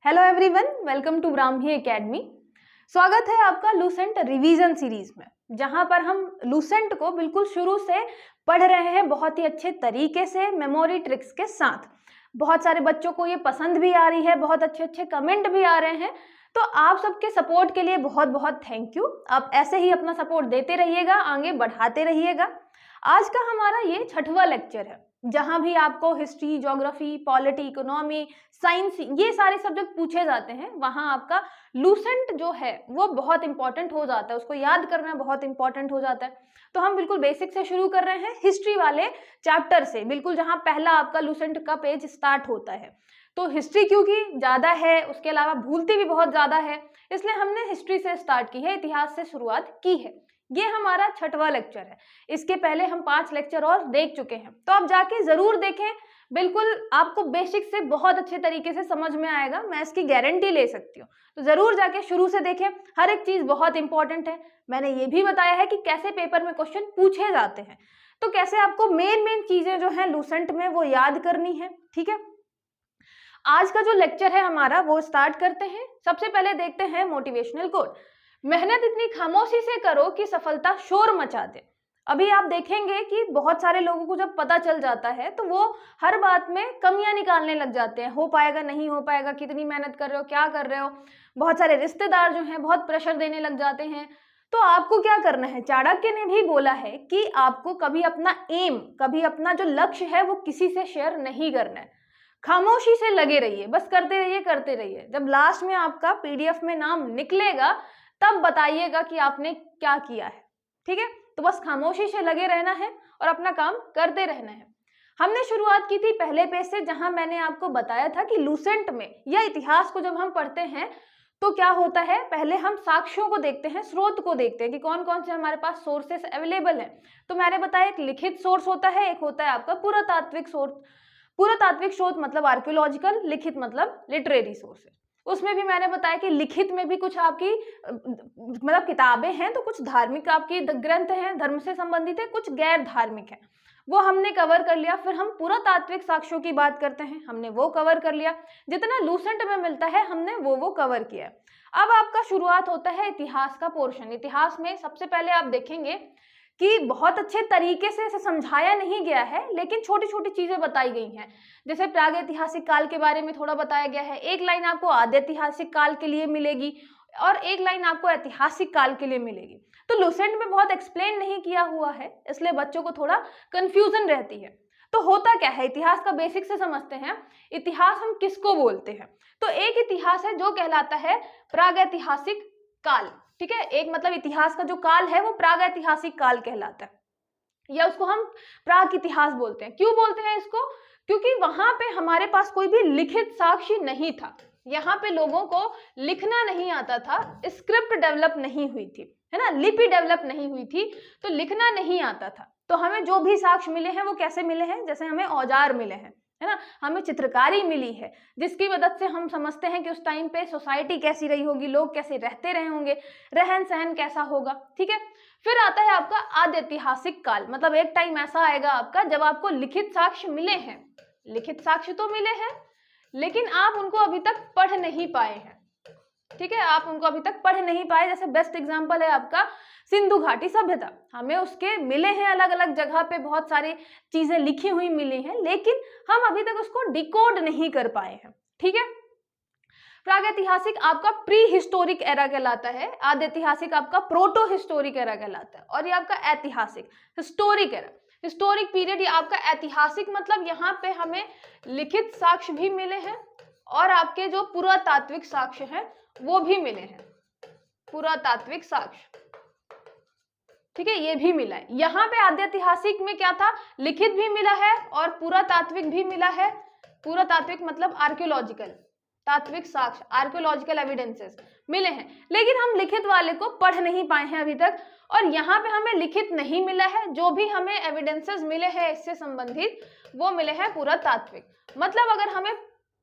Hello everyone, welcome to Brahmi academy. स्वागत है आपका लूसेंट रिवीजन सीरीज में, जहां पर हम लूसेंट को बिल्कुल शुरू से पढ़ रहे हैं बहुत ही अच्छे तरीके से मेमोरी ट्रिक्स के साथ। बहुत सारे बच्चों को ये पसंद भी आ रही है, बहुत अच्छे अच्छे कमेंट भी आ रहे हैं। तो आप सबके सपोर्ट के लिए बहुत बहुत थैंक यू। आप ऐसे ही अपना सपोर्ट देते रहिएगा, आगे बढ़ाते रहिएगा। आज का हमारा ये 6वां लेक्चर है, जहां भी आपको history, geography, polity, economy, science ये सारे सब्जेक्ट पूछे जाते हैं, वहां आपका लूसेंट जो है वो बहुत इंपॉर्टेंट हो जाता है, उसको याद करना बहुत इंपॉर्टेंट हो जाता है। तो हम बिल्कुल बेसिक से शुरू कर रहे हैं, हिस्ट्री वाले चैप्टर से, बिल्कुल जहां पहला आपका लूसेंट का पेज स्टार्ट होता है। तो हिस्ट्री क्योंकि ज्यादा है, उसके अलावा भूलती भी बहुत ज्यादा है, इसलिए हमने हिस्ट्री से स्टार्ट की है, इतिहास से शुरुआत की है। ये हमारा 6वां लेक्चर है। इसके पहले हम 5 लेक्चर और देख चुके हैं, तो आप जाके जरूर देखें। बिल्कुल आपको बेसिक से बहुत अच्छे तरीके से समझ में आएगा, मैं इसकी गारंटी ले सकती हूँ। तो जरूर जाके शुरू से देखें, हर एक चीज बहुत इंपॉर्टेंट है। मैंने ये भी बताया है कि कैसे पेपर में क्वेश्चन पूछे जाते हैं, तो कैसे आपको मेन चीजें जो है लूसेंट में वो याद करनी है। ठीक है, आज का जो लेक्चर है हमारा वो स्टार्ट करते हैं। सबसे पहले देखते हैं मोटिवेशनल कोट। मेहनत इतनी खामोशी से करो कि सफलता शोर मचा दे। अभी आप देखेंगे कि बहुत सारे लोगों को जब पता चल जाता है तो वो हर बात में कमियां निकालने लग जाते हैं, हो पाएगा नहीं हो पाएगा, कितनी मेहनत कर रहे हो, क्या कर रहे हो। बहुत सारे रिश्तेदार जो हैं बहुत प्रेशर देने लग जाते हैं। तो आपको क्या करना है, चाणक्य ने भी बोला है कि आपको कभी अपना एम, कभी अपना जो लक्ष्य है वो किसी से शेयर नहीं करना है। खामोशी से लगे रहिए, बस करते रहिए करते रहिए। जब लास्ट में आपका पीडीएफ में नाम निकलेगा तब बताइएगा कि आपने क्या किया है। ठीक है, तो बस खामोशी से लगे रहना है और अपना काम करते रहना है। हमने शुरुआत की थी पहले पेज से, जहां मैंने आपको बताया था कि लूसेंट में या इतिहास को जब हम पढ़ते हैं तो क्या होता है, पहले हम साक्ष्यों को देखते हैं, स्रोत को देखते हैं कि कौन कौन से हमारे पास सोर्सेस अवेलेबल हैं। तो मैंने बताया एक लिखित सोर्स होता है, एक होता है आपका पुरातात्विक सोर्स। पुरातात्विक स्रोत मतलब आर्कियोलॉजिकल, लिखित मतलब लिटरेरी सोर्स है। उसमें भी मैंने बताया कि लिखित में भी कुछ आपकी मतलब किताबें हैं, तो कुछ धार्मिक आपकी ग्रंथ हैं, धर्म से संबंधित है, कुछ गैर धार्मिक है, वो हमने कवर कर लिया। फिर हम पुरातात्विक साक्ष्यों की बात करते हैं, हमने वो कवर कर लिया। जितना लूसेंट में मिलता है हमने वो कवर किया। अब आपका शुरुआत होता है इतिहास का पोर्शन। इतिहास में सबसे पहले आप देखेंगे कि बहुत अच्छे तरीके से इसे समझाया नहीं गया है, लेकिन छोटी छोटी चीजें बताई गई हैं। जैसे प्रागैतिहासिक काल के बारे में थोड़ा बताया गया है, एक लाइन आपको आद्यैतिहासिक काल के लिए मिलेगी और एक लाइन आपको ऐतिहासिक काल के लिए मिलेगी। तो लूसेंट में बहुत एक्सप्लेन नहीं किया हुआ है, इसलिए बच्चों को थोड़ा कंफ्यूजन रहती है। तो होता क्या है, इतिहास का बेसिक से समझते हैं। इतिहास हम किसको बोलते हैं, तो एक इतिहास है जो कहलाता है प्रागैतिहासिक काल। ठीक है, एक मतलब इतिहास का जो काल है वो प्रागैतिहासिक काल कहलाता है, या उसको हम प्राग इतिहास बोलते हैं। क्यों बोलते हैं इसको, क्योंकि वहां पे हमारे पास कोई भी लिखित साक्ष्य नहीं था। यहाँ पे लोगों को लिखना नहीं आता था, स्क्रिप्ट डेवलप नहीं हुई थी, है ना, लिपि डेवलप नहीं हुई थी, तो लिखना नहीं आता था। तो हमें जो भी साक्ष्य मिले हैं वो कैसे मिले हैं, जैसे हमें औजार मिले हैं, है ना, हमें चित्रकारी मिली है, जिसकी मदद से हम समझते हैं कि उस टाइम पे सोसाइटी कैसी रही होगी, लोग कैसे रहते रहे होंगे, रहन सहन कैसा होगा। ठीक है, फिर आता है आपका आद्यैतिहासिक काल। मतलब एक टाइम ऐसा आएगा आपका जब आपको लिखित साक्ष्य मिले हैं, लिखित साक्ष्य तो मिले हैं लेकिन आप उनको अभी तक पढ़ नहीं पाए हैं। ठीक है, आप उनको अभी तक पढ़ नहीं पाए। जैसे बेस्ट एग्जांपल है आपका सिंधु घाटी सभ्यता, हमें उसके मिले हैं अलग अलग जगह पे बहुत सारी चीजें लिखी हुई मिली हैं, लेकिन हम अभी तक उसको डिकोड नहीं कर पाए हैं। ठीक है, प्रागैतिहासिक आपका प्री हिस्टोरिक एरा कहलाता है, आद्यैतिहासिक आपका प्रोटो हिस्टोरिक एरा कहलाता है, और ये आपका ऐतिहासिक हिस्टोरिक एरा, हिस्टोरिक पीरियड, ये आपका ऐतिहासिक मतलब यहाँ पे हमें लिखित साक्ष्य भी मिले हैं और आपके जो पुरातात्विक साक्ष्य हैं वो भी मिले हैं, पुरातात्विक साक्ष्य। ठीक है, ये भी मिला है। यहाँ पे आद्यैतिहासिक में क्या था, लिखित भी मिला है और पुरातात्विक भी मिला है। पुरातात्विक मतलब आर्कियोलॉजिकल, तात्विक साक्ष्य, आर्कियोलॉजिकल एविडेंसेस मिले हैं, लेकिन हम लिखित वाले को पढ़ नहीं पाए हैं अभी तक। और यहाँ पे हमें लिखित नहीं मिला है, जो भी हमें एविडेंसेस मिले हैं इससे संबंधित वो मिले हैं पुरातात्विक। मतलब अगर हमें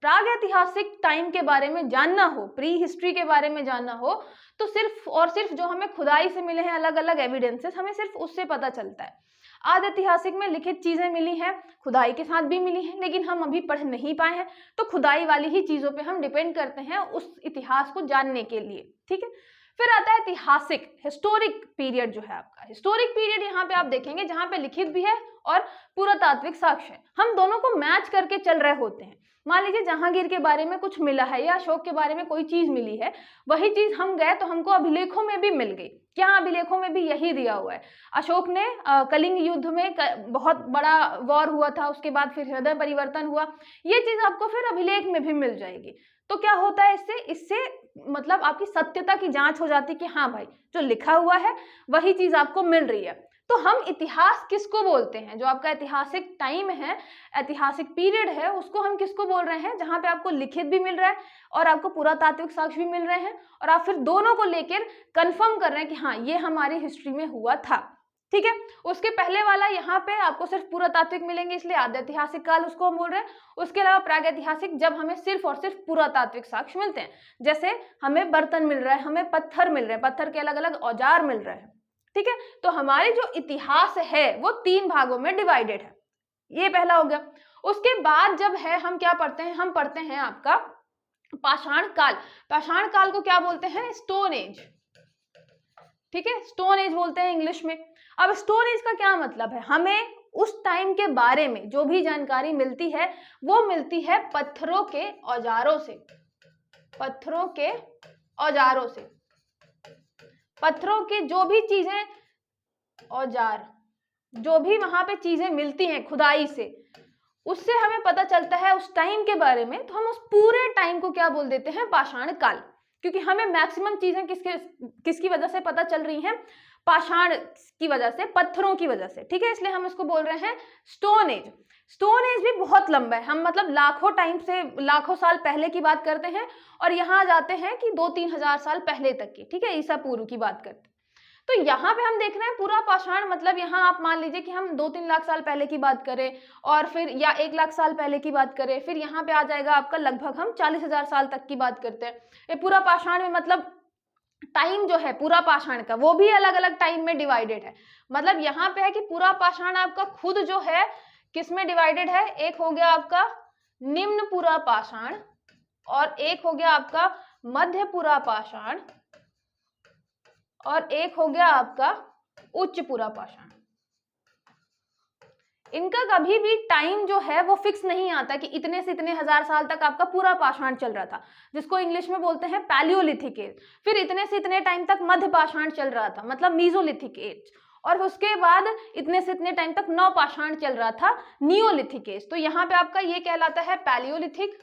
प्रागैतिहासिक टाइम के बारे में जानना हो, प्री हिस्ट्री के बारे में जानना हो, तो सिर्फ और सिर्फ जो हमें खुदाई से मिले हैं अलग अलग एविडेंसेस, हमें सिर्फ उससे पता चलता है। आदि ऐतिहासिक में लिखित चीजें मिली हैं, खुदाई के साथ भी मिली हैं, लेकिन हम अभी पढ़ नहीं पाए हैं, तो खुदाई वाली ही चीजों पे हम डिपेंड करते हैं उस इतिहास को जानने के लिए। ठीक है, फिर आता है ऐतिहासिक, हिस्टोरिक पीरियड जो है आपका। हिस्टोरिक पीरियड यहाँ पे आप देखेंगे जहाँ पे लिखित भी है और पुरातात्विक साक्ष्य है, हम दोनों को मैच करके चल रहे होते हैं। मान लीजिए जहांगीर के बारे में कुछ मिला है या अशोक के बारे में कोई चीज मिली है, वही चीज हम गए तो हमको अभिलेखों में भी मिल गई। क्या अभिलेखों में भी यही दिया हुआ है? अशोक ने कलिंग युद्ध में बहुत बड़ा वॉर हुआ था, उसके बाद फिर हृदय परिवर्तन हुआ, ये चीज आपको फिर अभिलेख में भी मिल जाएगी। तो क्या होता है इससे मतलब आपकी सत्यता की जांच हो जाती है कि हाँ भाई जो लिखा हुआ है वही चीज आपको मिल रही है। तो हम इतिहास किसको बोलते हैं? जो आपका ऐतिहासिक टाइम है, ऐतिहासिक पीरियड है, उसको हम किसको बोल रहे हैं? जहां पे आपको लिखित भी मिल रहा है और आपको पुरातात्विक साक्ष्य भी मिल रहे हैं और आप फिर दोनों को लेकर कंफर्म कर रहे हैं कि हाँ ये हमारी हिस्ट्री में हुआ था। ठीक है, उसके पहले वाला यहाँ पे आपको सिर्फ पुरातात्विक मिलेंगे, इसलिए आद्य ऐतिहासिक काल उसको हम बोल रहे हैं। उसके अलावा प्रागैतिहासिक, जब हमें सिर्फ और सिर्फ पुरातात्विक साक्ष्य मिलते हैं, जैसे हमें बर्तन मिल रहा है, हमें पत्थर मिल रहे हैं, पत्थर के अलग अलग औजार मिल रहे हैं। ठीक है, तो हमारी जो इतिहास है वो 3 भागों में डिवाइडेड है, ये पहला हो गया। उसके बाद जब है हम क्या पढ़ते हैं? हम पढ़ते हैं आपका पाषाण काल। पाषाण काल को क्या बोलते हैं? Stone age. ठीक है, स्टोन एज बोलते हैं इंग्लिश में। अब स्टोन एज का क्या मतलब है? हमें उस टाइम के बारे में जो भी जानकारी मिलती है वो मिलती है पत्थरों के औजारों से, पत्थरों के औजारों से, पत्थरों के जो भी चीजें, औजार, जो भी वहां पे चीजें मिलती हैं खुदाई से, उससे हमें पता चलता है उस टाइम के बारे में। तो हम उस पूरे टाइम को क्या बोल देते हैं? पाषाण काल, क्योंकि हमें मैक्सिमम चीजें किसकी वजह से पता चल रही हैं? पाषाण की वजह से, पत्थरों की वजह से। ठीक है, इसलिए हम इसको बोल रहे हैं स्टोन एज। स्टोन एज भी बहुत लंबा है, हम मतलब लाखों टाइम से, लाखों साल पहले की बात करते हैं और यहाँ जाते हैं कि 2-3 हजार साल पहले तक की। ठीक है, ईसा पूर्व की बात करते हैं। तो यहाँ पे हम देख रहे हैं पूरा पाषाण, मतलब यहाँ आप मान लीजिए कि हम 2-3 लाख साल पहले की बात करें और फिर या 1 लाख साल पहले की बात करें, फिर यहाँ पे आ जाएगा आपका लगभग हम 40,000 साल तक की बात करते हैं। ये पूरा पाषाण में मतलब टाइम जो है पूरा पाषाण का वो भी अलग अलग टाइम में डिवाइडेड है। मतलब यहाँ पे है कि पूरा पाषाण आपका खुद जो है किस में डिवाइडेड है? एक हो गया आपका निम्न पूरा पाषाण और एक हो गया आपका मध्य पूरा पाषाण और एक हो गया आपका उच्च पूरा पाषाण। इनका कभी भी टाइम जो है वो फिक्स नहीं आता कि इतने से इतने हजार साल तक आपका पूरा पाषाण चल रहा था, जिसको इंग्लिश में बोलते हैं पैलियोलिथिक एज। फिर इतने से इतने टाइम तक मध्य पाषाण चल रहा था, मतलब मीजोलिथिक एज, और उसके बाद इतने से इतने टाइम तक नव पाषाण चल रहा था, नियोलिथिक एज। तो यहाँ पे आपका ये कहलाता है पैलियोलिथिक।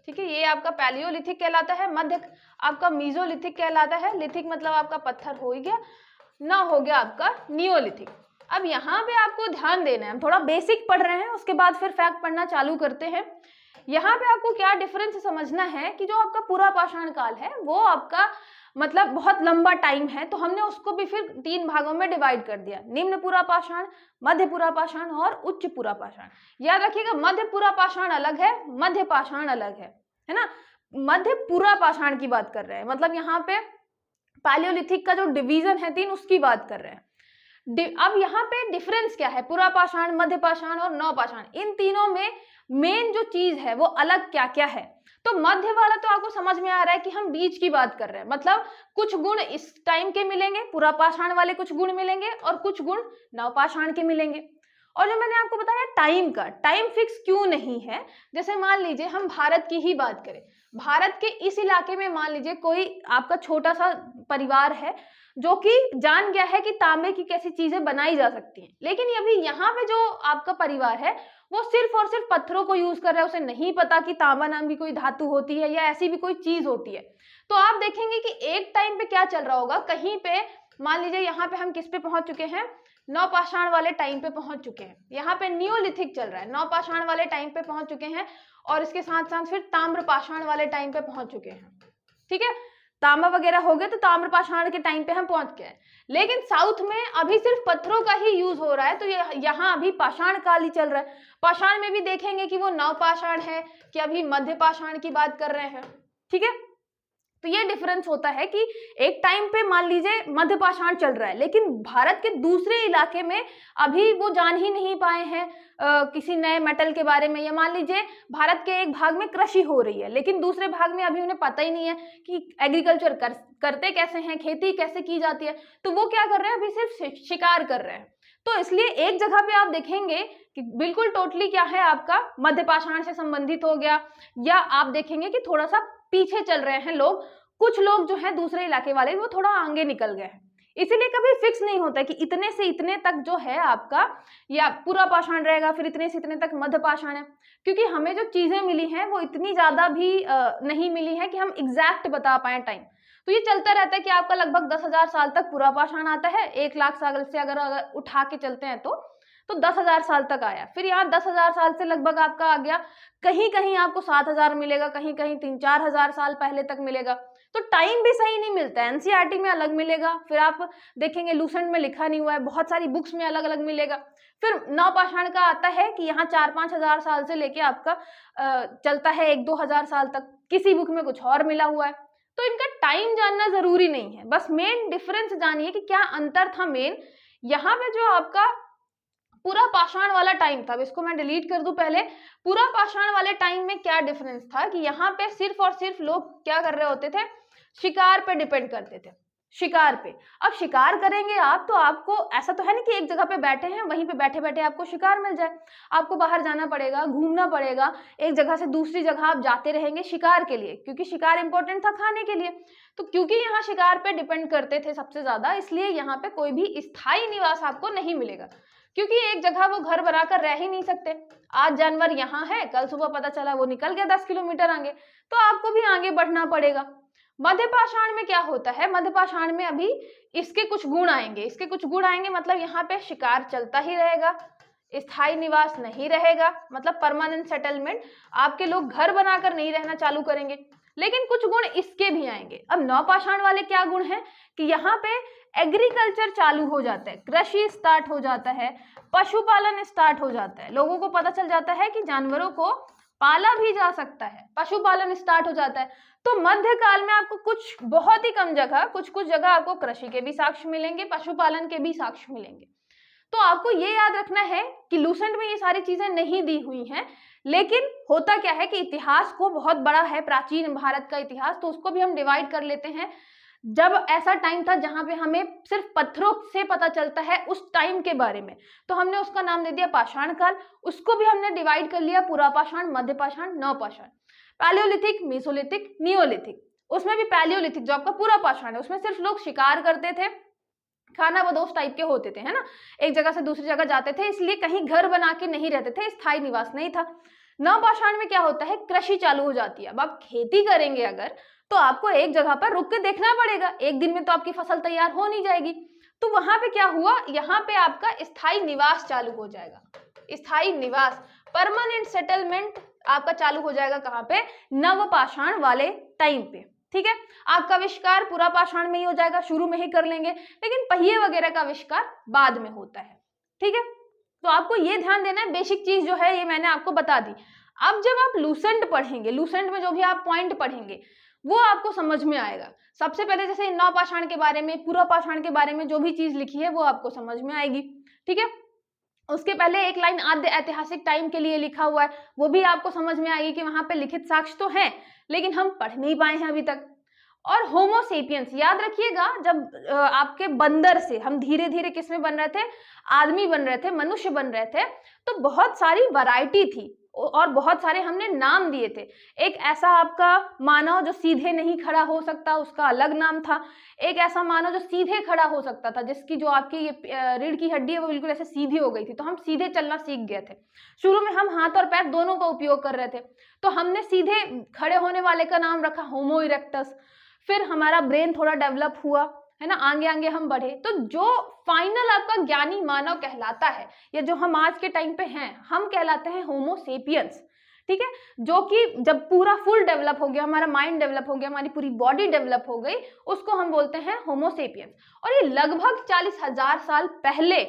ठीक है, ये आपका पैलियोलिथिक कहलाता है। मध्य आपका मीजोलिथिक कहलाता है। लिथिक मतलब आपका पत्थर हो ही गया, ना हो गया आपका नियोलिथिक। अब यहाँ पे आपको ध्यान देना है, हम थोड़ा बेसिक पढ़ रहे हैं, उसके बाद फिर फैक्ट पढ़ना चालू करते हैं। यहाँ पे आपको क्या डिफरेंस समझना है कि जो आपका पूरा पाषाण काल है वो आपका मतलब बहुत लंबा टाइम है, तो हमने उसको भी फिर 3 भागों में डिवाइड कर दिया, निम्न पूरा पाषाण, मध्य पूरा पाषाण और उच्च पूरा पाषाण। याद रखिएगा मध्य पूरा पाषाण अलग है, मध्य पाषाण अलग है ना। मध्य पूरा पाषाण की बात कर रहे हैं, मतलब यहाँ पे पैलियोलिथिक का जो डिवीजन है 3 उसकी बात कर रहे हैं। अब यहाँ पे डिफरेंस क्या है? पूरा पाषाण, मध्य पाषाण और नव पाषाण, इन तीनों में मेन जो चीज है वो अलग क्या क्या है? तो मध्य वाला तो आपको समझ में आ रहा है कि हम बीच की बात कर रहे हैं, मतलब कुछ गुण इस टाइम के मिलेंगे, पूरा पाषाण वाले कुछ गुण मिलेंगे और कुछ गुण नव पाषाण के मिलेंगे। और जो मैंने आपको बताया टाइम का, टाइम फिक्स क्यों नहीं है? जैसे मान लीजिए हम भारत की ही बात करें, भारत के इस इलाके में मान लीजिए कोई आपका छोटा सा परिवार है जो कि जान गया है कि तांबे की कैसी चीजें बनाई जा सकती हैं, लेकिन अभी यहाँ पे जो आपका परिवार है वो सिर्फ और सिर्फ पत्थरों को यूज कर रहा है, उसे नहीं पता कि तांबा नाम की कोई धातु होती है या ऐसी भी कोई चीज होती है। तो आप देखेंगे कि एक टाइम पे क्या चल रहा होगा, कहीं पे मान लीजिए यहाँ पे हम किस पे पहुंच चुके हैं, नव पाषाण वाले टाइम पे पहुंच चुके हैं, यहाँ पे नियोलिथिक चल रहा है, नव पाषाण वाले टाइम पे पहुंच चुके हैं और इसके साथ साथ फिर ताम्र पाषाण वाले टाइम पे पहुंच चुके हैं। ठीक है, तांबा वगैरह हो गए तो ताम्र पाषाण के टाइम पे हम पहुंच गए, लेकिन साउथ में अभी सिर्फ पत्थरों का ही यूज हो रहा है, तो यहाँ अभी पाषाण काल ही चल रहा है। पाषाण में भी देखेंगे कि वो नव पाषाण है कि अभी मध्य पाषाण की बात कर रहे हैं। ठीक है, तो ये डिफरेंस होता है कि एक टाइम पे मान लीजिए मध्य पाषाण चल रहा है, लेकिन भारत के दूसरे इलाके में अभी वो जान ही नहीं पाए हैं किसी नए मेटल के बारे में, या मान लीजिए भारत के एक भाग में कृषि हो रही है लेकिन दूसरे भाग में अभी उन्हें पता ही नहीं है कि एग्रीकल्चर करते कैसे हैं, खेती कैसे की जाती है, तो वो क्या कर रहे हैं, अभी सिर्फ शिकार कर रहे हैं। तो इसलिए एक जगह पे आप देखेंगे कि बिल्कुल टोटली क्या है, आपका मध्य पाषाण से संबंधित हो गया, या आप देखेंगे कि थोड़ा सा पीछे चल रहे हैं लोग, कुछ लोग जो है दूसरे इलाके वाले वो थोड़ा आगे निकल गए हैं। इसीलिए कभी फिक्स नहीं होता कि इतने से इतने तक जो है आपका या पूरा पाषाण रहेगा, फिर इतने से इतने तक मध्य पाषाण है, क्योंकि हमें जो चीजें मिली हैं वो इतनी ज्यादा भी नहीं मिली है कि हम एग्जैक्ट बता पाए टाइम। तो ये चलता रहता है कि आपका लगभग 10,000 साल तक पूरा पाषाण आता है, 1 लाख साल से अगर उठा के चलते हैं तो 10,000 साल तक आया। फिर यहाँ 10,000 साल से लगभग आपका आ गया, कहीं कहीं आपको 7,000 मिलेगा, कहीं कहीं 3-4 हजार साल पहले तक मिलेगा। तो टाइम भी सही नहीं मिलता है, एनसीईआरटी में अलग मिलेगा, फिर आप देखेंगे लूसेंट में लिखा नहीं हुआ है, बहुत सारी बुक्स में अलग अलग मिलेगा। फिर नवपाषाण का आता है कि यहाँ 4-5 हजार साल से लेके आपका चलता है 1-2 हजार साल तक, किसी बुक में कुछ और मिला हुआ है। तो इनका टाइम जानना जरूरी नहीं है, बस मेन डिफरेंस जानिए कि क्या अंतर था मेन। यहाँ पे जो आपका पूरा पाषाण वाला टाइम था, अब इसको मैं डिलीट कर दूं पहले, पूरा पाषाण वाले टाइम में क्या डिफरेंस था कि यहाँ पे सिर्फ और सिर्फ लोग क्या कर रहे होते थे, शिकार पे डिपेंड करते थे, शिकार पे। अब शिकार करेंगे आप तो आपको ऐसा तो है नहीं कि एक जगह पे बैठे हैं वहीं पे बैठे बैठे आपको शिकार मिल जाए, आपको बाहर जाना पड़ेगा, घूमना पड़ेगा, एक जगह से दूसरी जगह आप जाते रहेंगे शिकार के लिए, क्योंकि शिकार इंपॉर्टेंट था खाने के लिए। तो क्योंकि यहाँ शिकार पे डिपेंड करते थे सबसे ज्यादा, इसलिए यहाँ पे कोई भी स्थायी निवास आपको नहीं मिलेगा, क्योंकि एक जगह वो घर बनाकर रह ही नहीं सकते। आज जानवर यहाँ है, कल सुबह पता चला वो निकल गया 10 किलोमीटर आगे, तो आपको भी आगे बढ़ना पड़ेगा। मध्य पाषाण में क्या होता है, मध्य पाषाण में अभी इसके कुछ गुण आएंगे, इसके कुछ गुण आएंगे, मतलब यहाँ पे शिकार चलता ही रहेगा, स्थायी निवास नहीं रहेगा, मतलब परमानेंट सेटलमेंट, आपके लोग घर बनाकर नहीं रहना चालू करेंगे। लेकिन कुछ गुण इसके भी आएंगे। अब नवपाषाण वाले क्या गुण हैं कि यहाँ पे एग्रीकल्चर चालू हो जाता है, कृषि स्टार्ट हो जाता है, पशुपालन स्टार्ट हो जाता है, लोगों को पता चल जाता है कि जानवरों को पाला भी जा सकता है, पशुपालन स्टार्ट हो जाता है। तो मध्यकाल में आपको कुछ बहुत ही कम जगह, कुछ कुछ जगह आपको कृषि के भी साक्ष्य मिलेंगे, पशुपालन के भी साक्ष्य मिलेंगे। तो आपको ये याद रखना है कि लूसेंट में ये सारी चीजें नहीं दी हुई हैं, लेकिन होता क्या है कि इतिहास को बहुत बड़ा है, प्राचीन भारत का इतिहास, तो उसको भी हम डिवाइड कर लेते हैं। जब ऐसा टाइम था जहां पे हमें सिर्फ पत्थरों से पता चलता है उस टाइम के बारे में, तो हमने उसका नाम दे दिया पाषाण काल। उसको भी हमने डिवाइड कर लिया पूरा पाषाण, मध्य पाषाण, नवपाषाण, पैलियोलिथिक, मेसोलिथिक, नियोलिथिक। उसमें भी पैलियोलिथिक जो आपका पूरा पाषाण है, उसमें सिर्फ लोग शिकार करते थे, खाना बदोश टाइप के होते थे, है ना, एक जगह से दूसरी जगह जाते थे, इसलिए कहीं घर बना के नहीं रहते थे, स्थायी निवास नहीं था। नवपाषाण में क्या होता है, कृषि चालू हो जाती है। अब आप खेती करेंगे अगर, तो आपको एक जगह पर रुक के देखना पड़ेगा, एक दिन में तो आपकी फसल तैयार हो नहीं जाएगी। तो वहां पे क्या हुआ, यहाँ पे आपका स्थायी निवास चालू हो जाएगा, स्थायी निवास, परमानेंट सेटलमेंट आपका चालू हो जाएगा। कहाँ पे, नवपाषाण वाले टाइम पे, ठीक है। आपका आविष्कार पूरा पाषाण में ही हो जाएगा, शुरू में ही कर लेंगे, लेकिन पहिए वगैरह का आविष्कार बाद में होता है, ठीक है। तो आपको ये ध्यान देना है, बेसिक चीज जो है ये मैंने आपको बता दी। अब जब आप लूसेंट पढ़ेंगे, लूसेंट में जो भी आप पॉइंट पढ़ेंगे वो आपको समझ में आएगा। सबसे पहले जैसे नवपाषाण के बारे में, पूरा पाषाण के बारे में जो भी चीज लिखी है वो आपको समझ में आएगी, ठीक है। उसके पहले एक लाइन आद्य ऐतिहासिक टाइम के लिए लिखा हुआ है, वो भी आपको समझ में आएगी कि वहां पे लिखित साक्ष्य तो हैं लेकिन हम पढ़ नहीं पाए हैं अभी तक। और होमो सेपियंस याद रखिएगा, जब आपके बंदर से हम धीरे धीरे किस में बन रहे थे, आदमी बन रहे थे, मनुष्य बन रहे थे, तो बहुत सारी वैरायटी थी और बहुत सारे हमने नाम दिए थे। एक ऐसा आपका मानव जो सीधे नहीं खड़ा हो सकता, उसका अलग नाम था। एक ऐसा मानव जो सीधे खड़ा हो सकता था, जिसकी जो आपकी ये रीढ़ की हड्डी है वो बिल्कुल ऐसे सीधी हो गई थी, तो हम सीधे चलना सीख गए थे। शुरू में हम हाथ और पैर दोनों का उपयोग कर रहे थे, तो हमने सीधे खड़े होने वाले का नाम रखा होमो इरेक्टस। फिर हमारा ब्रेन थोड़ा डेवलप हुआ, है ना, आगे आगे हम बढ़े, तो जो फाइनल आपका ज्ञानी मानव कहलाता है, या जो हम आज के टाइम पे हैं, हम कहलाते हैं होमो सेपियंस, ठीक है। जो कि जब पूरा फुल डेवलप हो गया, हमारा माइंड डेवलप हो गया, हमारी पूरी बॉडी डेवलप हो गई, उसको हम बोलते हैं होमो सेपियंस। और ये लगभग 40,000 साल पहले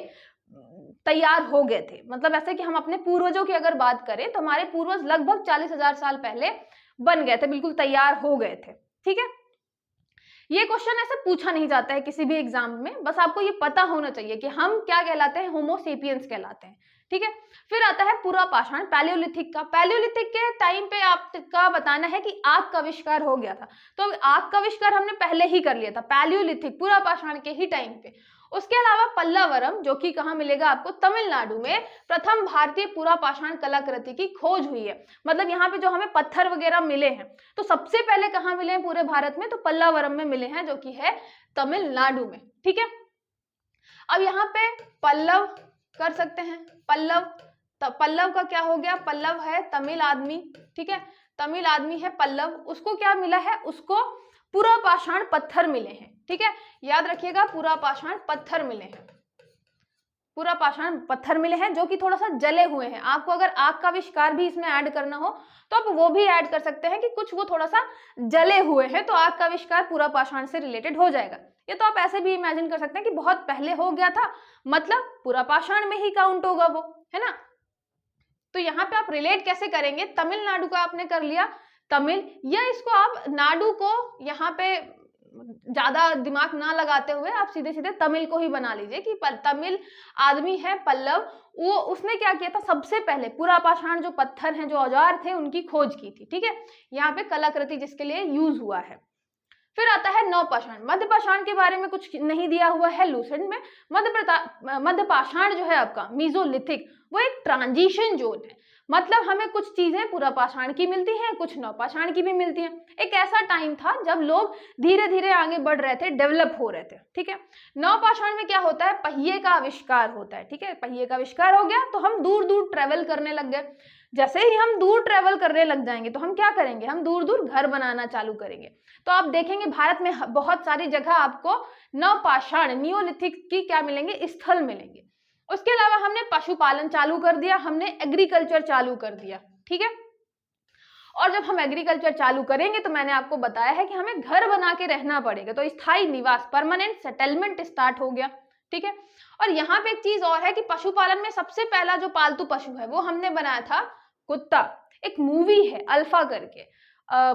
तैयार हो गए थे। मतलब ऐसे कि हम अपने पूर्वजों की अगर बात करें तो हमारे पूर्वज लगभग 40,000 साल पहले बन गए थे, बिल्कुल तैयार हो गए थे, ठीक है। ये क्वेश्चन ऐसे पूछा नहीं जाता है किसी भी एग्जाम में, बस आपको ये पता होना चाहिए कि हम क्या कहलाते हैं, होमो सेपियंस कहलाते हैं, ठीक है। फिर आता है पूरा पाषाण, पैलियोलिथिक का। पैलियोलिथिक के टाइम पे आपका बताना है कि आग का आविष्कार हो गया था, तो आग का आविष्कार हमने पहले ही कर लिया था, पैलियोलिथिक पूरा पाषाण के ही टाइम पे। उसके अलावा पल्लावरम, जो कि कहाँ मिलेगा आपको, तमिलनाडु में प्रथम भारतीय पूरा पाषाण कलाकृति की खोज हुई है। मतलब यहाँ पे जो हमें पत्थर वगैरह मिले हैं, तो सबसे पहले कहाँ मिले हैं पूरे भारत में, तो पल्लावरम में मिले हैं, जो कि है तमिलनाडु में, ठीक है। अब यहाँ पे पल्लव कर सकते हैं, पल्लव, तो पल्लव का क्या हो गया, पल्लव है तमिल आदमी, ठीक है, तमिल आदमी है पल्लव, उसको क्या मिला है, उसको पूरा पाषाण पत्थर मिले हैं, ठीक है, याद रखिएगा पूरा पाषाण पत्थर मिले हैं, पूरा पाषाण पत्थर मिले हैं जो कि थोड़ा सा जले हुए हैं। आपको अगर आग का आविष्कार भी इसमें ऐड करना हो तो आप वो भी ऐड कर सकते हैं कि कुछ वो थोड़ा सा जले हुए हैं, तो आग का आविष्कार पूरा पाषाण से रिलेटेड हो जाएगा। ये तो आप ऐसे भी इमेजिन कर सकते हैं कि बहुत पहले हो गया था, मतलब पूरा पाषाण में ही काउंट होगा वो, है ना। तो यहाँ पे आप रिलेट कैसे करेंगे, तमिलनाडु का आपने कर लिया तमिल, या इसको आप नाडु को यहाँ पे ज्यादा दिमाग ना लगाते हुए आप सीधे सीधे तमिल को ही बना लीजिए कि तमिल आदमी है पल्लव, वो उसने क्या किया था, सबसे पहले पूरा पाषाण जो पत्थर हैं, जो औजार थे, उनकी खोज की थी, ठीक है। यहाँ पे कलाकृति जिसके लिए यूज हुआ है। फिर आता है नवपाषाण। मध्य पाषाण के बारे में कुछ नहीं दिया हुआ है लूसेंट में। मध्य पाषाण जो है आपका मीजोलिथिक, वो एक ट्रांजिशन जोन है, मतलब हमें कुछ चीजें पूरा पाषाण की मिलती हैं, कुछ नवपाषाण की भी मिलती हैं। एक ऐसा टाइम था जब लोग धीरे धीरे आगे बढ़ रहे थे, डेवलप हो रहे थे, ठीक है। नवपाषाण में क्या होता है, पहिए का आविष्कार होता है, ठीक है, पहिए का आविष्कार हो गया तो हम दूर दूर ट्रेवल करने लग गए। जैसे ही हम दूर ट्रेवल करने लग जाएंगे तो हम क्या करेंगे, हम दूर दूर घर बनाना चालू करेंगे। तो आप देखेंगे भारत में बहुत सारी जगह आपको नवपाषाण नियोलिथिक की क्या मिलेंगे, स्थल मिलेंगे। उसके अलावा हमने पशुपालन चालू कर दिया, हमने एग्रीकल्चर चालू कर दिया, ठीक है। और जब हम एग्रीकल्चर चालू करेंगे तो मैंने आपको बताया है कि हमें घर बना के रहना पड़ेगा, तो स्थायी निवास, परमानेंट सेटलमेंट स्टार्ट हो गया, ठीक है। और यहाँ पे एक चीज और है कि पशुपालन में सबसे पहला जो पालतू पशु है वो हमने बनाया था कुत्ता। एक मूवी है अल्फा करके,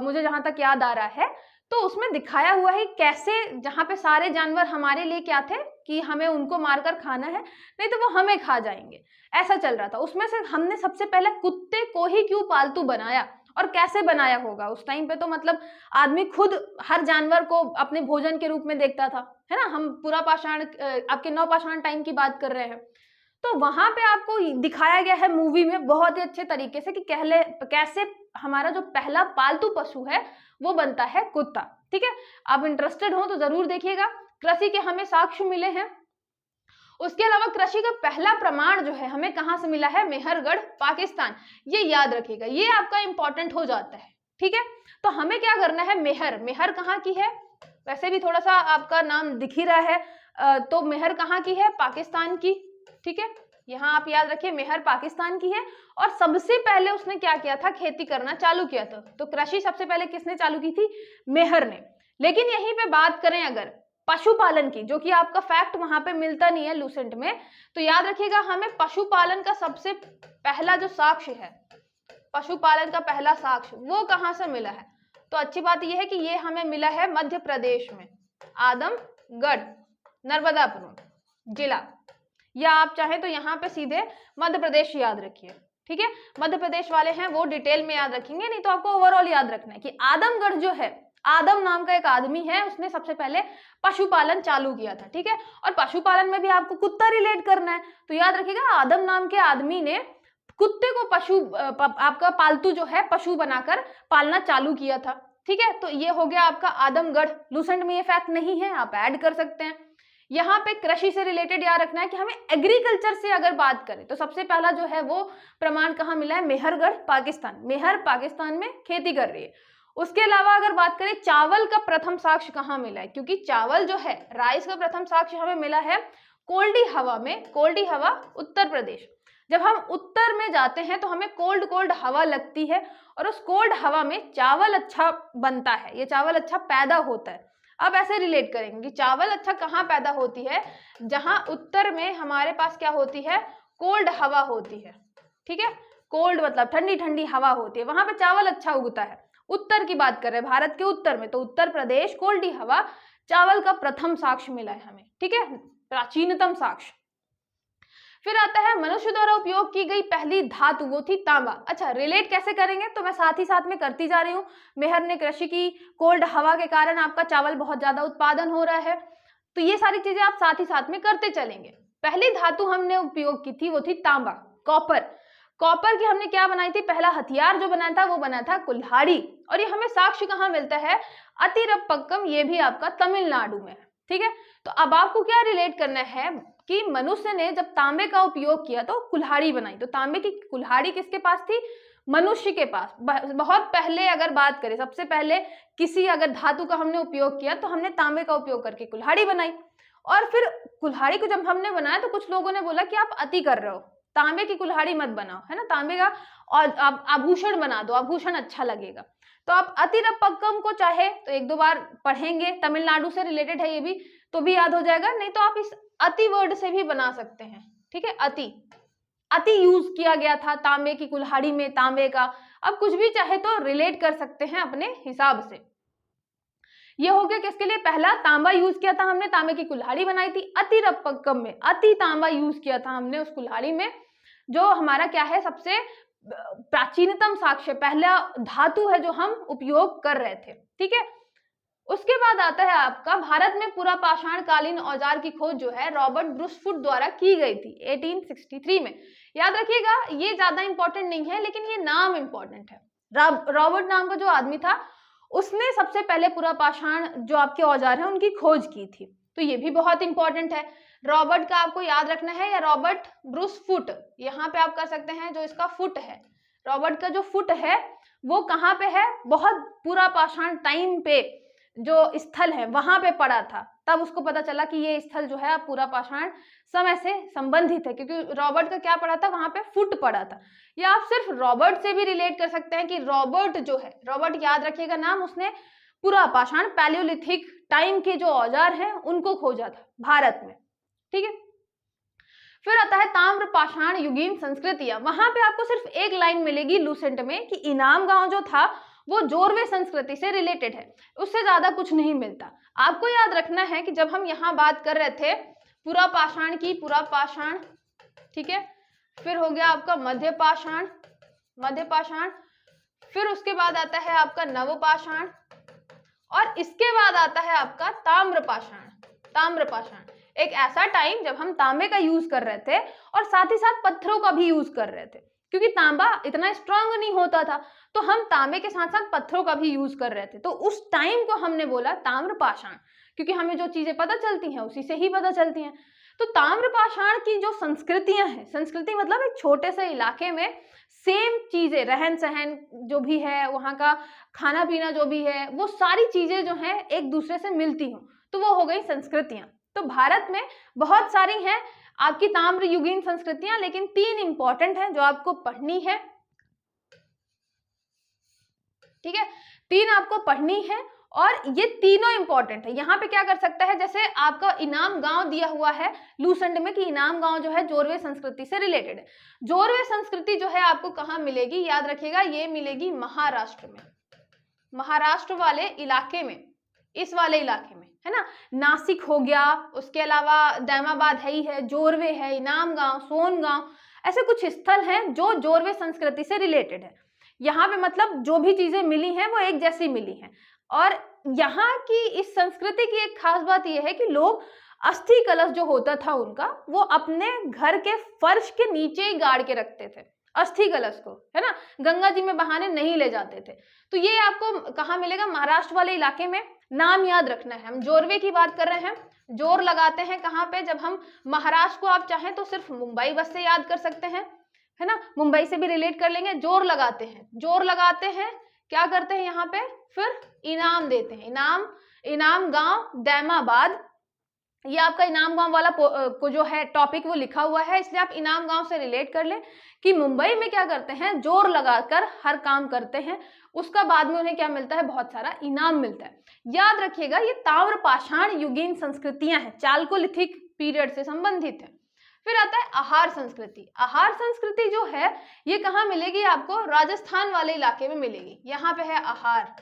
मुझे जहां तक याद आ रहा है, तो उसमें दिखाया हुआ है कैसे जहां पे सारे जानवर हमारे लिए क्या थे कि हमें उनको मारकर खाना है, नहीं तो वो हमें खा जाएंगे, ऐसा चल रहा था। उसमें से हमने सबसे पहले कुत्ते को ही क्यों पालतू बनाया और कैसे बनाया होगा, उस टाइम पे तो मतलब आदमी खुद हर जानवर को अपने भोजन के रूप में देखता था, है ना। हम पूरा पाषाण आपके नवपाषाण टाइम की बात कर रहे हैं, तो वहां पे आपको दिखाया गया है मूवी में बहुत ही अच्छे तरीके से कि कैसे हमारा जो पहला पालतू पशु है वो बनता है कुत्ता, ठीक है। आप इंटरेस्टेड हो तो जरूर देखिएगा। कृषि के हमें साक्ष्य मिले हैं। उसके अलावा कृषि का पहला प्रमाण जो है हमें कहां से मिला है, मेहरगढ़ पाकिस्तान, ये याद रखिएगा, ये आपका इंपॉर्टेंट हो जाता है, ठीक है। तो हमें क्या करना है, मेहर कहाँ की है, वैसे भी थोड़ा सा आपका नाम दिख ही रहा है, तो मेहर कहाँ की है, पाकिस्तान की, ठीक है। यहाँ आप याद रखिए मेहर पाकिस्तान की है। और सबसे पहले उसने क्या किया था, खेती करना चालू किया था। तो कृषि सबसे पहले किसने चालू की थी, मेहर ने। लेकिन यहीं पे बात करें अगर पशुपालन की, जो कि आपका फैक्ट वहां पे मिलता नहीं है लूसेंट में, तो याद रखिएगा हमें पशुपालन का सबसे पहला जो साक्ष्य है, पशुपालन का पहला साक्ष्य वो कहां से मिला है, तो अच्छी बात यह है कि ये हमें मिला है मध्य प्रदेश में, आदमगढ़ नर्मदापुरम जिला, या आप चाहें तो यहाँ पे सीधे मध्य प्रदेश याद रखिए, ठीक है। मध्य प्रदेश वाले हैं वो डिटेल में याद रखेंगे, नहीं तो आपको ओवरऑल याद रखना है कि आदमगढ़ जो है, आदम नाम का एक आदमी है, उसने सबसे पहले पशुपालन चालू किया था, ठीक है। और पशुपालन में भी आपको कुत्ता रिलेट करना है, तो याद रखिएगा आदम नाम के आदमी ने कुत्ते को आपका पालतू जो है पशु बनाकर पालना चालू किया था, ठीक है। तो ये हो गया आपका आदमगढ़। लूसेंट में ये फैक्ट नहीं है, आप ऐड कर सकते हैं। यहाँ पे कृषि से रिलेटेड याद रखना है कि हमें एग्रीकल्चर से अगर बात करें तो सबसे पहला जो है वो प्रमाण कहाँ मिला है, मेहरगढ़ पाकिस्तान, मेहर पाकिस्तान में खेती कर रही है। उसके अलावा अगर बात करें चावल का प्रथम साक्ष्य कहाँ मिला है, क्योंकि चावल जो है राइस का प्रथम साक्ष्य हमें मिला है कोल्डी हवा में, कोल्डी हवा उत्तर प्रदेश। जब हम उत्तर में जाते हैं तो हमें कोल्ड हवा लगती है और उस कोल्ड हवा में चावल अच्छा बनता है, ये चावल अच्छा पैदा होता है। अब ऐसे रिलेट करेंगे कि चावल अच्छा कहाँ पैदा होती है, जहां उत्तर में हमारे पास क्या होती है, कोल्ड हवा होती है, ठीक है। कोल्ड मतलब ठंडी ठंडी हवा होती है, वहां पे चावल अच्छा उगता है। उत्तर की बात कर रहे हैं, भारत के उत्तर में, तो उत्तर प्रदेश, कोल्डी हवा, चावल का प्रथम साक्ष्य मिला है हमें, ठीक है, प्राचीनतम साक्ष्य। फिर आता है मनुष्य द्वारा उपयोग की गई पहली धातु, वो थी तांबा। अच्छा, रिलेट कैसे करेंगे, तो मैं साथ ही साथ में करती जा रही हूँ। मेहर ने कृषि की, कोल्ड हवा के कारण आपका चावल बहुत ज्यादा उत्पादन हो रहा है, तो ये सारी चीजें आप साथ ही साथ में करते चलेंगे। पहली धातु हमने उपयोग की थी वो थी तांबा, कॉपर। कॉपर की हमने क्या बनाई थी, पहला हथियार जो बनाया था वो बना था कुल्हाड़ी। और ये हमें साक्ष्य कहाँ मिलता है, अतिरपक्कम, ये भी आपका तमिलनाडु में है, ठीक है। तो अब आपको क्या रिलेट करना है कि मनुष्य ने जब तांबे का उपयोग किया तो कुल्हाड़ी बनाई, तो तांबे की कुल्हाड़ी किसके पास थी, मनुष्य के पास। बहुत पहले अगर बात करें, सबसे पहले किसी अगर धातु का हमने उपयोग किया तो हमने तांबे का उपयोग करके कुल्हाड़ी बनाई। और फिर कुल्हाड़ी को जब हमने बनाया तो कुछ लोगों ने बोला कि आप अति कर रहे हो, तांबे की कुल्हाड़ी मत बनाओ, है ना, तांबे का और आभूषण बना दो, आभूषण अच्छा लगेगा। तो आप अतिरपक्कम को चाहे तो एक दो बार पढ़ेंगे, तमिलनाडु से रिलेटेड है ये भी, तो भी याद हो जाएगा, नहीं तो आप इस अति वर्ड से भी बना सकते हैं, ठीक है। अति यूज किया गया था तांबे की कुल्हाड़ी में, तांबे का। अब कुछ भी चाहे तो रिलेट कर सकते हैं अपने हिसाब से। ये हो गया किसके लिए, पहला तांबा यूज किया था हमने, तांबे की कुल्हाड़ी बनाई थी। अतिरपक्कम में अति तांबा यूज किया था हमने उस कुल्हाड़ी में, जो हमारा क्या है, सबसे प्राचीनतम साक्ष्य, पहला धातु है जो हम उपयोग कर रहे थे, ठीक है। उसके बाद आता है आपका, भारत में पूरा पाषाण कालीन औजार की खोज जो है रॉबर्ट ब्रूसफुट द्वारा की गई थी 1863 में। याद रखिएगा, ये ज्यादा इंपॉर्टेंट नहीं है लेकिन ये नाम इंपॉर्टेंट है। रॉबर्ट नाम का जो आदमी था उसने सबसे पहले पूरा पाषाण जो आपके औजार है उनकी खोज की थी, तो ये भी बहुत इंपॉर्टेंट है। रॉबर्ट का आपको याद रखना है, या रॉबर्ट ब्रूसफुट, यहाँ पे आप कर सकते हैं जो इसका फुट है, रॉबर्ट का जो फुट है वो कहाँ पे है, बहुत पूरा पाषाण टाइम पे जो स्थल है वहां पे पड़ा था, तब उसको पता चला कि ये स्थल जो है पूरा पाषाण समय से संबंधित है, क्योंकि रॉबर्ट का क्या पड़ा था, वहां पे फुट पड़ा था। या आप सिर्फ रॉबर्ट से भी रिलेट कर सकते हैं कि रॉबर्ट जो है, रॉबर्ट याद रखिएगा नाम, उसने पूरा पाषाण पैलियोलिथिक टाइम के जो औजार हैं उनको खोजा था भारत में, ठीक है। फिर आता है ताम्र पाषाण युगीन संस्कृतियां। वहां पे आपको सिर्फ एक लाइन मिलेगी लूसेंट में कि इनाम गांव जो था वो जोरवे संस्कृति से रिलेटेड है, उससे ज्यादा कुछ नहीं मिलता। आपको याद रखना है कि जब हम यहाँ बात कर रहे थे पूरा पाषाण की, पूरा पाषाण, ठीक है, फिर हो गया आपका मध्य पाषाण, मध्य पाषाण, फिर उसके बाद आता है आपका नव पाषाण, और इसके बाद आता है आपका ताम्र पाषाण। ताम्र पाषाण एक ऐसा टाइम जब हम तांबे का यूज कर रहे थे और साथ ही साथ पत्थरों का भी यूज कर रहे थे, क्योंकि तांबा इतना स्ट्रांग नहीं होता था, तो हम तांबे के साथ साथ पत्थरों का भी यूज कर रहे थे। तो उस टाइम को हमने बोला ताम्र पाषाण, क्योंकि हमें जो चीजें पता चलती हैं उसी से ही पता चलती हैं। तो ताम्र पाषाण की जो संस्कृतियां हैं, संस्कृति मतलब एक छोटे से इलाके में सेम चीजें, रहन सहन जो भी है, वहाँ का खाना पीना जो भी है, वो सारी चीजें जो हैं एक दूसरे से मिलती हों, तो वो हो गई संस्कृतियां। तो भारत में बहुत सारी हैं आपकी ताम्र युगीन संस्कृतियां, लेकिन 3 इंपॉर्टेंट हैं जो आपको पढ़नी है, ठीक है, 3 आपको पढ़नी है और ये तीनों इंपॉर्टेंट है। यहाँ पे क्या कर सकता है, जैसे आपका इनाम गांव दिया हुआ है लूसेंट में कि इनाम गांव जो है जोरवे संस्कृति से रिलेटेड है। जोरवे संस्कृति जो है आपको कहाँ मिलेगी, याद रखिएगा, ये मिलेगी महाराष्ट्र में, महाराष्ट्र वाले इलाके में, इस वाले इलाके में, है ना। नासिक हो गया, उसके अलावा दैमाबाद है ही है, जोरवे है, इनाम गांव, सोन गांव, ऐसे कुछ स्थल हैं जो जोरवे संस्कृति से रिलेटेड है। यहाँ पे मतलब जो भी चीजें मिली हैं वो एक जैसी मिली हैं। और यहाँ की इस संस्कृति की एक खास बात यह है कि लोग अस्थि कलश जो होता था उनका, वो अपने घर के फर्श के नीचे ही गाड़ के रखते थे अस्थि कलश को, है ना, गंगा जी में बहाने नहीं ले जाते थे। तो ये आपको कहाँ मिलेगा, महाराष्ट्र वाले इलाके में। नाम याद रखना है, हम जोरवे की बात कर रहे हैं, जोर लगाते हैं कहाँ पे, जब हम महाराष्ट्र को आप चाहें तो सिर्फ मुंबई बस से याद कर सकते हैं, है ना, मुंबई से भी रिलेट कर लेंगे। जोर लगाते हैं, जोर लगाते हैं, क्या करते हैं यहाँ पे, फिर इनाम देते हैं, इनाम गांव दैमाबाद, ये आपका इनाम गांव वाला को जो है टॉपिक वो लिखा हुआ है, इसलिए आप इनाम गांव से रिलेट कर ले कि मुंबई में क्या करते हैं, जोर लगाकर हर काम करते हैं, उसका बाद में उन्हें क्या मिलता है, बहुत सारा इनाम मिलता है। याद रखिएगा ये ताम्र पाषाण युगीन संस्कृतियां हैं, चालकोलिथिक पीरियड से संबंधित है। फिर आता है आहार संस्कृति। आहार संस्कृति जो है ये कहाँ मिलेगी आपको, राजस्थान वाले इलाके में मिलेगी। यहाँ पे है आहार,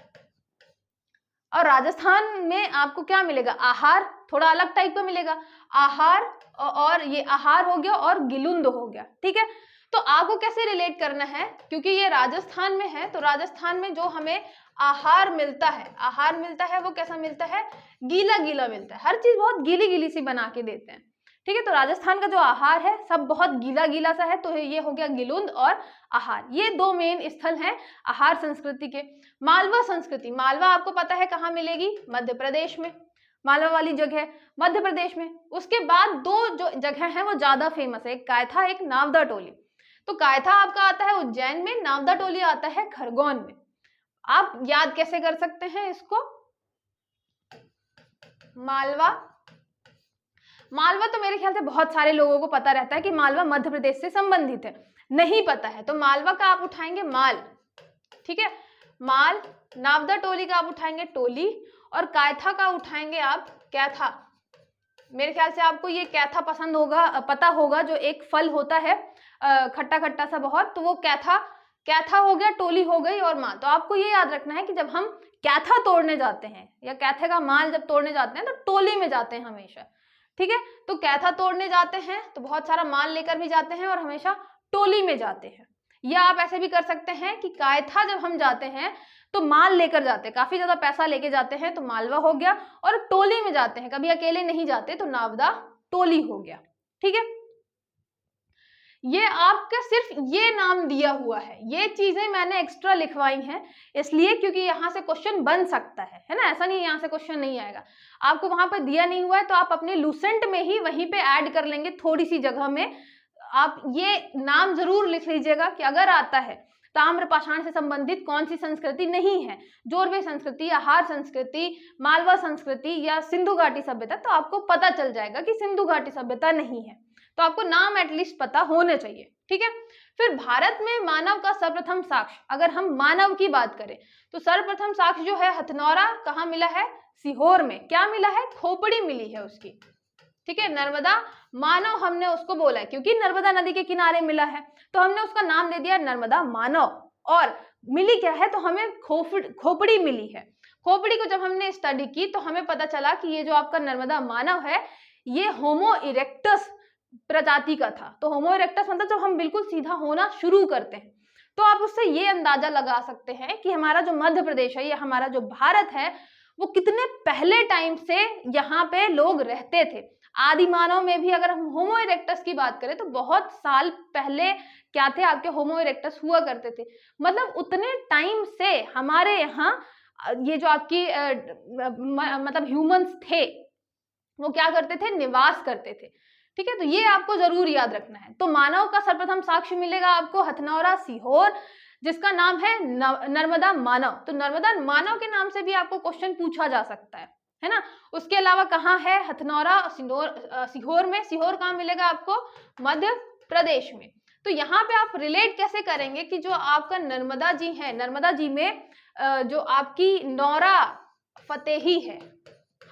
और राजस्थान में आपको क्या मिलेगा, आहार थोड़ा अलग टाइप का मिलेगा, आहार और ये आहार हो गया और गिलुंद हो गया, ठीक है। तो आपको कैसे रिलेट करना है, क्योंकि ये राजस्थान में है, तो राजस्थान में जो हमें आहार मिलता है वो कैसा मिलता है, गीला गीला मिलता है, हर चीज बहुत गीली गीली सी बना के देते हैं, ठीक है। तो राजस्थान का जो आहार है सब बहुत गीला गीला सा है, तो ये हो गया गिलुंद और आहार। ये दो मेन स्थल हैं आहार संस्कृति के। मालवा संस्कृति, मालवा आपको पता है कहाँ मिलेगी, मध्य प्रदेश में, मालवा वाली जगह मध्य प्रदेश में। उसके बाद दो जो जगह हैं वो ज्यादा फेमस है, एक कायथा एक नावदा टोली। तो कायथा आपका आता है उज्जैन में, नावदा टोली आता है खरगोन में। आप याद कैसे कर सकते हैं इसको, मालवा, मालवा तो मेरे ख्याल से बहुत सारे लोगों को पता रहता है कि मालवा मध्य प्रदेश से संबंधित है, नहीं पता है तो मालवा का आप उठाएंगे माल, ठीक है, माल। नावदा टोली का आप उठाएंगे टोली, और कायथा का उठाएंगे आप कैथा। मेरे ख्याल से आपको ये कैथा पसंद होगा, पता होगा, जो एक फल होता है खट्टा खट्टा सा बहुत, तो वो कैथा, कैथा हो गया, टोली हो गई और माल। तो आपको ये याद रखना है कि जब हम कैथा तोड़ने जाते हैं या कैथे का माल जब तोड़ने जाते हैं तो टोली में जाते हैं हमेशा, ठीक है। तो कैथा तोड़ने जाते हैं तो बहुत सारा माल लेकर भी जाते हैं और हमेशा टोली में जाते हैं। या आप ऐसे भी कर सकते हैं कि कायथा जब हम जाते हैं तो माल लेकर जाते हैं, काफी ज्यादा पैसा लेके जाते हैं, तो मालवा हो गया, और टोली में जाते हैं, कभी अकेले नहीं जाते, तो नावदा टोली हो गया, ठीक है। ये आपका सिर्फ ये नाम दिया हुआ है, ये चीजें मैंने एक्स्ट्रा लिखवाई हैं इसलिए क्योंकि यहाँ से क्वेश्चन बन सकता है ना, ऐसा नहीं यहाँ से क्वेश्चन नहीं आएगा। आपको वहां पर दिया नहीं हुआ है तो आप अपने लूसेंट में ही वहीं पे ऐड कर लेंगे, थोड़ी सी जगह में आप ये नाम जरूर लिख लीजिएगा कि अगर आता है ताम्रपाषाण से संबंधित कौन सी संस्कृति नहीं है, जोरवे संस्कृति, आहार संस्कृति, मालवा संस्कृति या सिंधु घाटी सभ्यता, तो आपको पता चल जाएगा कि सिंधु घाटी सभ्यता नहीं है, तो आपको नाम एटलीस्ट पता होने चाहिए, ठीक है। फिर भारत में मानव का सर्वप्रथम साक्ष्य, अगर हम मानव की बात करें तो सर्वप्रथम साक्ष्य जो है हथनौरा कहाँ मिला है, सीहोर में। क्या मिला है, खोपड़ी मिली है उसकी, ठीक है। नर्मदा मानव हमने उसको बोला है क्योंकि नर्मदा नदी के किनारे मिला है, तो हमने उसका नाम दे दिया नर्मदा मानव। और मिली क्या है, तो हमें खोपड़ी मिली है। खोपड़ी को जब हमने स्टडी की तो हमें पता चला कि ये जो आपका नर्मदा मानव है ये होमो इरेक्टस प्रजाति का था। तो होमो इरेक्टस मतलब जब हम बिल्कुल सीधा होना शुरू करते हैं, तो आप उससे ये अंदाजा लगा सकते हैं कि हमारा जो मध्य प्रदेश है या हमारा जो भारत है वो कितने पहले टाइम से यहाँ पे लोग रहते थे। आदि मानव में भी अगर हम होमो इरेक्टस की बात करें तो बहुत साल पहले क्या थे, आपके होमो इरेक्टस हुआ करते थे। मतलब उतने टाइम से हमारे यहाँ ये जो आपकी मतलब ह्यूमंस थे वो क्या करते थे, निवास करते थे, ठीक है। तो ये आपको जरूर याद रखना है। तो मानव का सर्वप्रथम साक्ष्य मिलेगा आपको हथनौरा सीहोर, जिसका नाम है नर्मदा मानव। तो नर्मदा मानव के नाम से भी आपको क्वेश्चन पूछा जा सकता है ना। उसके अलावा कहाँ है, हथनौरा सीहोर में। सीहोर कहाँ मिलेगा आपको, मध्य प्रदेश में। तो यहाँ पे आप रिलेट कैसे करेंगे कि जो आपका नर्मदा जी है, नर्मदा जी में जो आपकी नौरा फतेही है,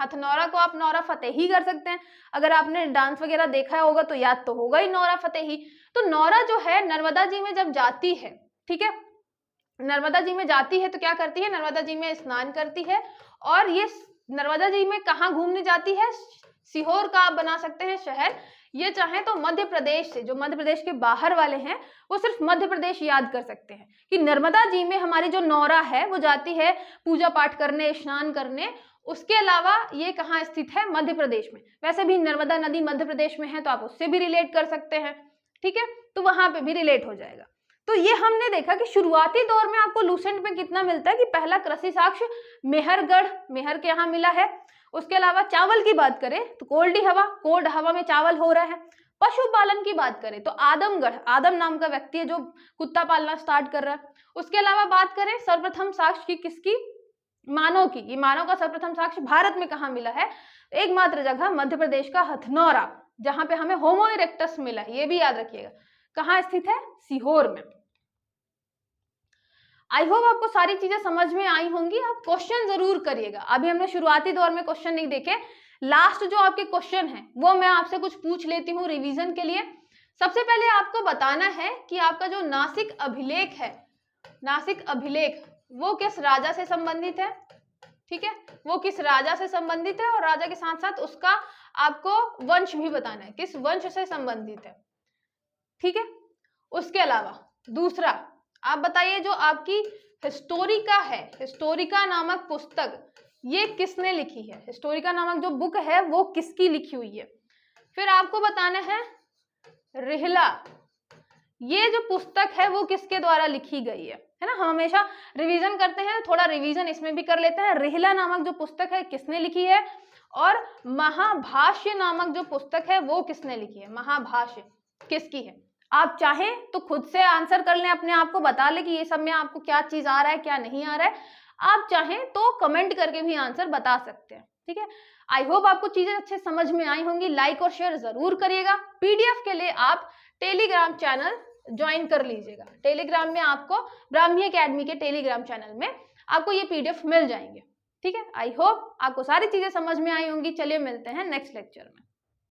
हथनौरा को आप नौरा फतेही कर सकते हैं। अगर आपने डांस वगैरह देखा होगा तो याद तो होगा ही नौरा फतेही। तो नौरा जो है नर्मदा जी में जब जाती है, ठीक है, नर्मदा जी में जाती है तो क्या करती है, नर्मदा जी में स्नान करती है। और ये नर्मदा जी में कहाँ घूमने जाती है, सीहोर का आप बना सकते हैं शहर। ये चाहे तो मध्य प्रदेश से, जो मध्य प्रदेश के बाहर वाले हैं वो सिर्फ मध्य प्रदेश याद कर सकते हैं कि नर्मदा जी में हमारी जो नौरा है वो जाती है पूजा पाठ करने, स्नान करने। उसके अलावा ये कहाँ स्थित है, मध्य प्रदेश में। वैसे भी नर्मदा नदी मध्य प्रदेश में है तो आप उससे भी रिलेट कर सकते हैं, ठीक है, तो वहां पे भी रिलेट हो जाएगा। तो ये हमने देखा कि शुरुआती दौर में आपको लूसेंट में कितना मिलता है कि पहला कृषि साक्ष्य मेहरगढ़, मेहर के यहाँ मिला है। उसके अलावा चावल की बात करें तो कोल्डी हवा, कोल्ड हवा में चावल हो रहा है। पशुपालन की बात करें तो आदमगढ़, आदम नाम का व्यक्ति है जो कुत्ता पालना स्टार्ट कर रहा है। उसके अलावा बात करें सर्वप्रथम साक्ष्य की, किसकी, मानव की। ये मानव का सर्वप्रथम साक्ष्य भारत में कहाँ मिला है, एकमात्र जगह मध्य प्रदेश का हथनौरा, जहां पे हमें होमो इरेक्टस मिला है, ये भी याद रखिएगा। कहाँ स्थित है, सीहोर में। आई होप आपको सारी चीजें समझ में आई होंगी। आप क्वेश्चन जरूर करिएगा। अभी हमने शुरुआती दौर में क्वेश्चन नहीं देखे, लास्ट जो आपके क्वेश्चन है वो मैं आपसे कुछ पूछ लेती हूँ रिवीजन के लिए। सबसे पहले आपको बताना है कि आपका जो नासिक अभिलेख है, नासिक अभिलेख वो किस राजा से संबंधित है, ठीक है, वो किस राजा से संबंधित है, और राजा के साथ साथ उसका आपको वंश भी बताना है, किस वंश से संबंधित है, ठीक है। उसके अलावा दूसरा आप बताइए जो आपकी हिस्टोरिका है, हिस्टोरिका नामक पुस्तक ये किसने लिखी है, हिस्टोरिका नामक जो बुक है वो किसकी लिखी हुई है। फिर आपको बताना है रिहला, ये जो पुस्तक है वो किसके द्वारा लिखी गई है ना। हम हमेशा रिवीजन करते हैं, थोड़ा रिवीजन इसमें भी कर लेते हैं। रिहला नामक जो पुस्तक है किसने लिखी है, और महाभाष्य नामक जो पुस्तक है वो किसने लिखी है, महाभाष्य किसकी है। आप चाहें तो खुद से आंसर कर लें, अपने आप को बता लें कि ये सब में आपको क्या चीज आ रहा है क्या नहीं आ रहा है। आप चाहें तो कमेंट करके भी आंसर बता सकते हैं, ठीक है। आई होप आपको चीजें अच्छे समझ में आई होंगी। लाइक और शेयर जरूर करिएगा। पीडीएफ के लिए आप टेलीग्राम चैनल ज्वाइन कर लीजिएगा। टेलीग्राम में आपको ब्राह्मी एकेडमी के टेलीग्राम चैनल में आपको ये पीडीएफ मिल जाएंगे, ठीक है। आई होप आपको सारी चीजें समझ में आई होंगी। चलिए मिलते हैं नेक्स्ट लेक्चर में।